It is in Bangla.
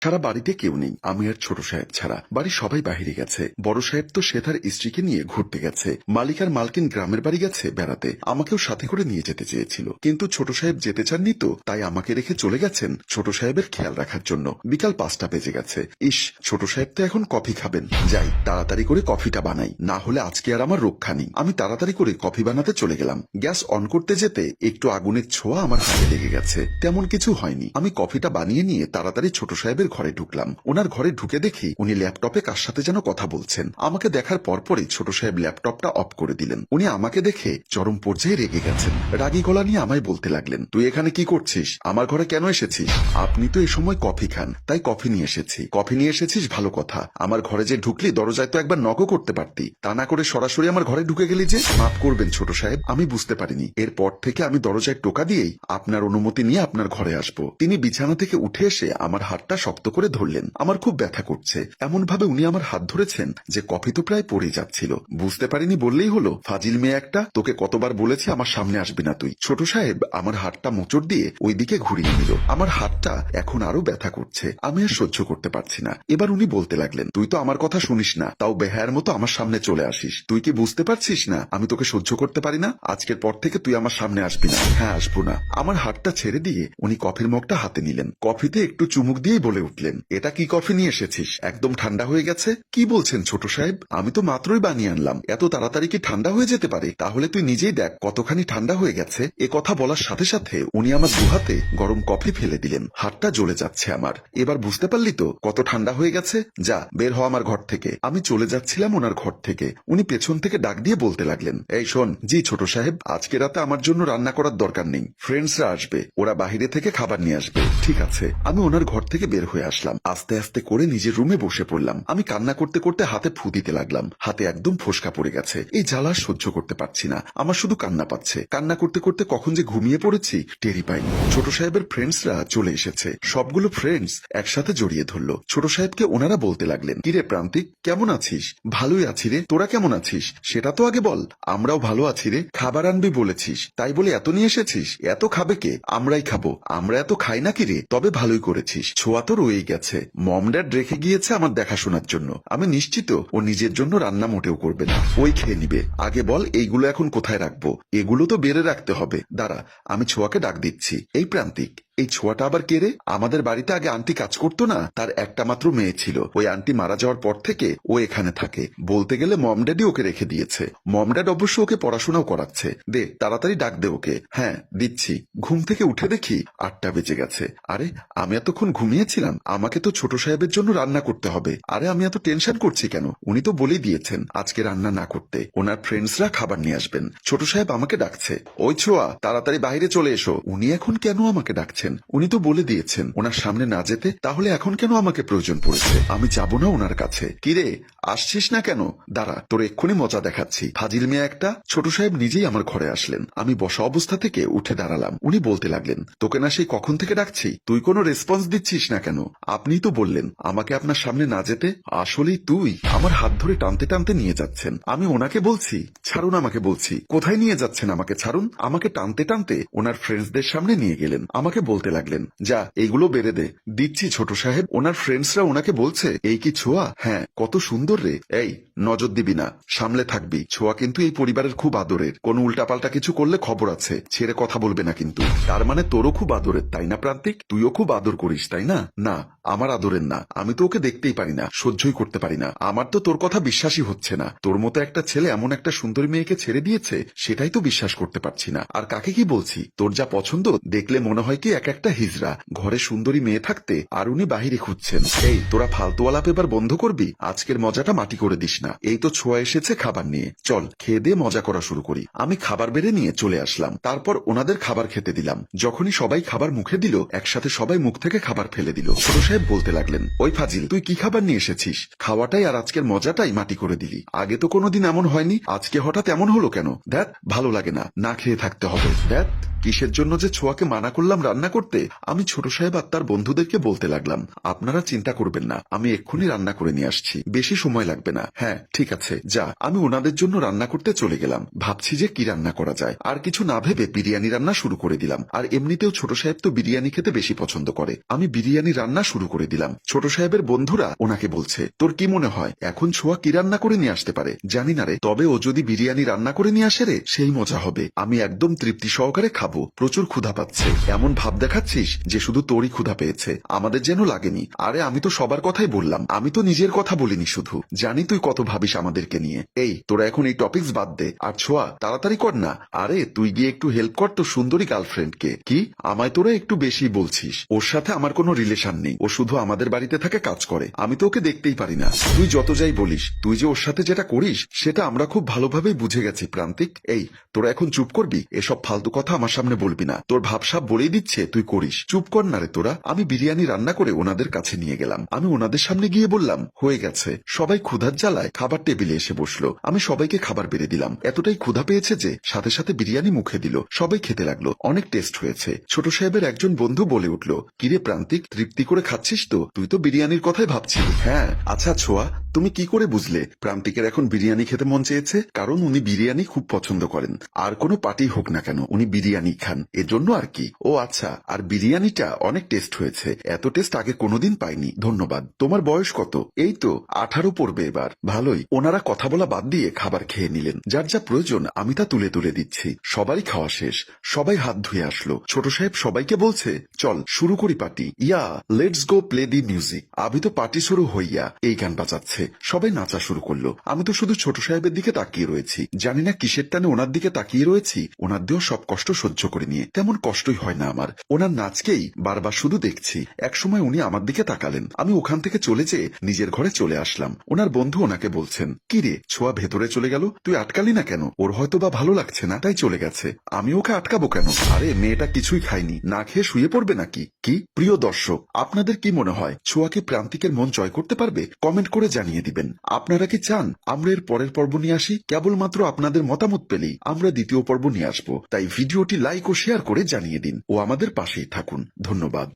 সারা বাড়িতে কেউ নেই, আমি আর ছোট সাহেব ছাড়া। বাড়ির সবাই বাহিরে গেছে। বড় সাহেব তো সে তার স্ত্রীকে নিয়ে ঘুরতে গেছে। মালিক আর মালকিন গ্রামের বাড়ি গেছে বেড়াতে। আমাকেও সাথে করে নিয়ে যেতে চেয়েছিল, কিন্তু ছোট সাহেব যেতে চাননি, তো তাই আমাকে রেখে চলে গেছেন ছোট সাহেবের খেয়াল রাখার জন্য। বিকাল 5টা বেজে গেছে। ইস, ছোট সাহেব তো এখন কফি খাবেন। যাই, তাড়াতাড়ি করে কফিটা বানাই, না হলে আজকে আর আমার রক্ষা নেই। আমি তাড়াতাড়ি করে কফি বানাতে চলে গেলাম। গ্যাস অন করতে যেতে একটু আগুনের ছোঁয়া আমার হাতে লেগে গেছে। তেমন কিছু হয়নি। আমি কফিটা বানিয়ে নিয়ে তাড়াতাড়ি ছোট সাহেবের ঘরে ঢুকলাম। ওনার ঘরে ঢুকে দেখি উনি ল্যাপটপে কার সাথে যেন কথা বলছেন। আমাকে দেখার পরপরই ছোট সাহেব ল্যাপটপটা অফ করে দিলেন। উনি আমাকে দেখে চরম পর্যায়ে রেগে গেছেন। রাগী গলা নিয়ে আমায় বলতে লাগলেন, তুই এখানে কি করছিস? আমার ঘরে কেন এসেছিস? আপনি তো এই সময় কফি খান, তাই কফি নিয়ে এসেছি। কফি নিয়ে এসেছিস ভালো কথা, আমার ঘরে যে ঢুকলি দরজায় তো একবার নকও করতে পারতি, তা না করে সরাসরি আমার ঘরে ঢুকে গেলি যে। মাফ করবেন ছোট সাহেব, আমি বুঝতে পারিনি। এরপর থেকে আমি দরজায় টোকা দিয়েই আপনার অনুমতি নিয়ে আপনার ঘরে আসবো। তিনি বিছানা থেকে উঠে এসে আমার হাতটা শক্ত করে ধরলেন। আমার খুব ব্যথা করছে। এমন ভাবে উনি আমার হাত ধরেছেন যে কফি তো প্রায় পড়ে যাচ্ছিল। বুঝতে পারিনি বললেই হলো, ফাজিল মেয়ে একটা। তোকে কতবার বলেছি আমার সামনে আসবি না তুই। ছোট সাহেব আমার হাতটা মোচড় দিয়ে ওইদিকে ঘুরিয়ে নিল। আমার হাতটা এখন আরো ব্যথা করছে। আমি আর সহ্য করতে পারছি না। এবার উনি বলতে লাগলেন, তুই তো আমার কথা শুনিস না, তাও বেহায়ার মতো আমার সামনে চলে আসিস। তুই কি বুঝতে পারছিস না আমি তোকে সহ্য করতে পারি না? আজকের পর থেকে তুই আমার সামনে আসবি না। হ্যাঁ, আসবো না। আমার হাতটা ছেড়ে দিয়ে উনি কফির মগটা হাতে নিলেন। কফিতে একটু চুমুক দিয়েই বলে উঠলেন, এটা কি কফি নিয়ে এসেছিস? একদম ঠান্ডা হয়ে গেছে। কি বলছেন ছোট সাহেব? আমি তো মাত্রই বানিয়ে আনলাম। এত তাড়াতাড়ি কি ঠান্ডা হয়ে যেতে পারে? তাহলে তুই নিজেই দেখ কতখানি ঠান্ডা হয়ে গেছে। এ কথা বলার সাথে সাথে উনি আমার দুহাতে গরম কফি ফেলে দিলেন। হাতটা জ্বলে যাচ্ছে আমার। এবার বুঝতে পারলি তো কত ঠান্ডা হয়ে গেছে? যা, বের হ আমার ঘর থেকে। আমি চলে যাচ্ছিলাম ওনার ঘর থেকে। উনি পেছন থেকে ডাক দিয়ে বলতে লাগলেন, এই শোন। জি ছোট সাহেব, আজকে রাতে আমার জন্য রান্না করার দরকার নেই। ফ্রেন্ডসরা আসবে, ওরা বাহিরে থেকে খাবার নিয়ে আসবে। ঠিক আছে। আমি ওনার ঘর থেকে বের হয়ে আসলাম। আস্তে আস্তে করে নিজের রুমে বসে পড়লাম। আমি কান্না করতে করতে হাতে ফু দিতে লাগলাম। হাতে একদম ফোসকা পড়ে গেছে। এই জ্বালা সহ্য করতে পারছি না। আমার শুধু কান্না পাচ্ছে। কান্না করতে করতে কখন যে ঘুমিয়ে পড়েছি টেরই পাইনি। ছোট সাহেবের ফ্রেন্ডসরা চলে এসেছে। সবগুলো ফ্রেন্ডস একসাথে জড়িয়ে ধরলো। ছোট সাহেবকে ওনারা বলতে লাগলেন, কিরে প্রান্তিক, কেমন আছিস? ভালোই আছি রে, তোরা কেমন আছিস সেটা তো আগে বল। আমরাও ভালো আছি রে। খাবার আনবি বলেছিস, তাই বলে এত নিয়ে এসেছিস? এত খাবে কে? আমরাই খাবো। আমরা এত খাই নাকি রে? তবে ভালোই করেছিস। ছোঁয়া তো রয়েই গেছে। মম ড্যাড রেখে গিয়েছে আমার দেখাশোনার জন্য। আমি নিশ্চিত ও নিজের জন্য রান্না মোটেও করবে না, ওই খেয়ে নিবে। আগে বল এইগুলো এখন কোথায় রাখবো? এগুলো তো বেড়ে রাখতে হবে। দাঁড়া, আমি ছোঁয়াকে ডাক দিচ্ছি। এই প্রান্তিক, এই ছোঁয়াটা আবার কে রে? আমাদের বাড়িতে আগে আন্টি কাজ করতো না? তার একটা মাত্র মেয়ে ছিল। ওই আন্টি মারা যাওয়ার পর থেকে ও এখানে থাকে। বলতে গেলে মম ড্যাডই ওকে রেখে দিয়েছে। মম ড্যাড অবশ্য ওকে পড়াশোনাও করাচ্ছে। দে, তাড়াতাড়ি ডাক দে ওকে। হ্যাঁ, দিচ্ছি। ঘুম থেকে উঠে দেখি 8টা বেজে গেছে। আরে, আমি এতক্ষণ ঘুমিয়েছিলাম? আমাকে তো ছোট সাহেবের জন্য রান্না করতে হবে। আরে, আমি এত টেনশন করছি কেন? উনি তো বলেই দিয়েছেন আজকে রান্না না করতে। ওনার ফ্রেন্ডসরা খাবার নিয়ে আসবেন। ছোট সাহেব আমাকে ডাকছে, ওই ছোঁয়া, তাড়াতাড়ি বাইরে চলে এসো। উনি এখন কেন আমাকে ডাকছেন? উনি তো বলে দিয়েছেন ওনার সামনে না যেতে। তাহলে এখন কেন আমাকে প্রয়োজন পড়েছে? আমি যাব না ওনার কাছে। কিরে, আসছিস না কেন? দাঁড়া, তোর এক্ষুনি মজা দেখাচ্ছি। ফাজিল মেয়ে একটা। ছোট সাহেব নিজেই আমার ঘরে আসলেন। আমি বসা অবস্থা থেকে উঠে দাঁড়ালাম। উনি বলতে লাগলেন, তোকে না সেই কখন থেকে ডাকছি, তুই কোনো রেসপন্স দিচ্ছিস না কেন? আপনিই তো বললেন আমাকে আপনার সামনে না যেতে। আসলেই তুই? আমার হাত ধরে টানতে টানতে নিয়ে যাচ্ছেন। আমি ওনাকে বলছি, ছাড়ুন আমাকে বলছি। কোথায় নিয়ে যাচ্ছেন আমাকে? ছাড়ুন। আমাকে টানতে টানতে ওনার ফ্রেন্ডসদের সামনে নিয়ে গেলেন। আমাকে বলতে লাগলেন, যা, এইগুলো বেড়ে দে। দিচ্ছি ছোট সাহেব। ওনার ফ্রেন্ডসরা ওনাকে বলছে, এই কি ছোঁয়া? হ্যাঁ, কত সুন্দর রে। এই, নজর দিবি না, সামলে থাকবি। ছোঁয়া কিন্তু এই পরিবারের খুব আদরের। কোনো উল্টাপাল্টা কিছু করলে খবর আছে। ছেড়ে কথা বলবে না কিন্তু। তার মানে তোরও খুব আদরের, তাই না প্রান্তিক? তুইও খুব আদর করিস, তাই না? না, আমার আদরের না। আমি তো ওকে দেখতেই পারি না, সহ্যই করতে পারি না। আমার তো তোর কথা বিশ্বাসই হচ্ছে না। তোর মতো একটা ছেলে এমন একটা সুন্দরী মেয়েকে ছেড়ে দিয়েছে, সেটাই তো বিশ্বাস করতে পারছি না। আর কাকে কি বলছি? তোর যা পছন্দ দেখলে মনে হয় কি এক একটা হিজড়া। ঘরে সুন্দরী মেয়ে থাকতে আর উনি বাহিরে খুঁজছেন। এই, তোরা ফালতু আলাপ এবার বন্ধ করবি। আজকের মজাটা মাটি করে দিস না। এই তো ছোঁয়া এসেছে খাবার নিয়ে। চল, খেয়ে দিয়ে মজা করা শুরু করি। আমি খাবার বেড়ে নিয়ে চলে আসলাম। তারপর ওনাদের খাবার খেতে দিলাম। যখনই সবাই খাবার মুখে দিল, একসাথে সবাই মুখ থেকে খাবার ফেলে দিল। ছোট সাহেব বলতে লাগলেন, ওই ফাজিল, তুই কি খাবার নিয়ে এসেছিস? খাওয়াটাই আর আজকের মজাটাই মাটি করে দিলি। আগে তো কোনোদিন এমন হয়নি, আজকে হঠাৎ এমন হলো কেন? দেখ, ভালো লাগে না, না খেয়ে থাকতে হবে। দেখ, কিসের জন্য যে ছোঁয়াকে মানা করলাম রান্না করতে। আমি ছোট সাহেব আর তার বন্ধুদেরকে বলতে লাগলাম, আপনারা চিন্তা করবেন না, আমি এক্ষুনি রান্না করে নিয়ে আসছি। বেশি সময় লাগবে না। হ্যাঁ, হ্যাঁ ঠিক আছে যা। আমি ওনাদের জন্য রান্না করতে চলে গেলাম। ভাবছি যে কি রান্না করা যায়, আর কিছু না ভেবে বিরিয়ানি রান্না শুরু করে দিলাম। আর এমনিতেও ছোট সাহেব তো বিরিয়ানি খেতে বেশি পছন্দ করে। আমি বিরিয়ানি রান্না শুরু করে দিলাম। ছোট সাহেবের বন্ধুরা ওনাকে বলছে, তোর কি মনে হয় এখন ছোঁয়া কি রান্না করে নিয়ে আসতে পারে? জানি না রে, তবে ও যদি বিরিয়ানি রান্না করে নিয়ে আসে রে, সেই মজা হবে। আমি একদম তৃপ্তি সহকারে খাবো। প্রচুর ক্ষুধা পাচ্ছে। এমন ভাব দেখাচ্ছিস যে শুধু তোরই ক্ষুধা পেয়েছে, আমাদের যেন লাগেনি। আরে আমি তো সবার কথাই বললাম, আমি তো নিজের কথা বলিনি শুধু। জানি তুই কত ভাবিস আমাদেরকে নিয়ে। এই তোরা এখন এই টপিকস বাদ দে, আর ছোঁয়া তাড়াতাড়ি কর না। আরে তুই গিয়ে একটু হেল্প কর তো সুন্দরী গার্লফ্রেন্ডকে। কি আমায় তোরা একটু বেশি বলছিস? ওর সাথে আমার কোনো রিলেশন নেই, ও শুধু আমাদের বাড়িতে থাকে, কাজ করে। আমি তো ওকে দেখতেই পারি না। তুই যত যাই বলিস, তুই যে ওর সাথে যেটা করিস সেটা আমরা খুব ভালোভাবেই বুঝে গেছি প্রান্তিক। এই তোরা এখন চুপ করবি, এসব ফালতু কথা আমার সামনে বলবি না। তোর ভাবসাব বলেই দিচ্ছে তুই করিস। চুপ কর না রে তোরা। আমি বিরিয়ানি রান্না করে ওনাদের কাছে নিয়ে গেলাম। আমি ওনাদের সামনে গিয়ে বললাম, হয়ে গেছে। সবাই ক্ষুধার জ্বালায় খাবার টেবিলে এসে বসলো। আমি সবাইকে খাবার বেড়ে দিলাম। এতটাই ক্ষুধা পেয়েছে যে সাথে সাথে বিরিয়ানি মুখে দিল। সবাই খেতে লাগলো। অনেক টেস্ট হয়েছে। ছোট সাহেবের একজন বন্ধু বলে উঠল, কিরে প্রান্তিক, তৃপ্তি করে খাচ্ছিস তো? তুই তো বিরিয়ানির কথাই ভাবছিলি। হ্যাঁ। আচ্ছা ছোঁয়া, তুমি কি করে বুঝলে প্রান্তিকের এখন বিরিয়ানি খেতে মন চেয়েছে? কারণ উনি বিরিয়ানি খুব পছন্দ করেন। আর কোনো পার্টি হোক না কেন উনি বিরিয়ানি খান, এজন্য আর কি। ও আচ্ছা, আর বিরিয়ানিটা অনেক টেস্ট হয়েছে। এত টেস্ট আগে কোনোদিন পাইনি। ধন্যবাদ। তোমার বয়স কত? এই তো 18 পড়বে এবার। ভালোই। ওনারা কথা বলা বাদ দিয়ে খাবার খেয়ে নিলেন। যার যা প্রয়োজন আমি তা তুলে তুলে দিচ্ছি। সবারই খাওয়া শেষ। সবাই হাত ধুয়ে আসলো। ছোট সাহেব সবাইকে বলছে, চল শুরু করি party. Yeah let's go play the music. আবি তো পার্টি শুরু হইয়া এই গান বাজাচ্ছে। সবাই নাচা শুরু করলো। আমি তো শুধু ছোট সাহেবের দিকে তাকিয়ে রয়েছি। জানি না কিসের টানে ওনার দিকে তাকিয়ে রয়েছি। ওনার দেহ সব কষ্ট সহ্য করে নিয়ে তেমন কষ্টই হয় না আমার। ওনার নাচকেই বারবার শুধু দেখছি। একসময় উনি আমার দিকে তাকালেন। আমি ওখান থেকে চলে যেয়ে নিজের ঘরে চলে আসলাম। ওনার বন্ধু ওনাকে বলছেন, কি রে ছোঁয়া ভেতরে চলে গেল, তুই আটকালি না কেন? ওর হয়তো বা ভালো লাগছে না তাই চলে গেছে। আমি ওকে আটকাবো কেন? আরে মেয়েটা কিছুই খায়নি, না খেয়ে শুয়ে পড়বে নাকি? কি প্রিয় দর্শক, আপনাদের কি মনে হয় ছোঁয়া কি প্রান্তিকের মন জয় করতে পারবে? কমেন্ট করে জানিয়ে দিবেন। আপনারা কি চান আমরা এর পরের পর্ব নিয়ে আসি? কেবলমাত্র আপনাদের মতামত পেলেই আমরা দ্বিতীয় পর্ব নিয়ে আসবো। তাই ভিডিওটি লাইক ও শেয়ার করে জানিয়ে দিন ও আমাদের পাশেই থাকুন। ধন্যবাদ।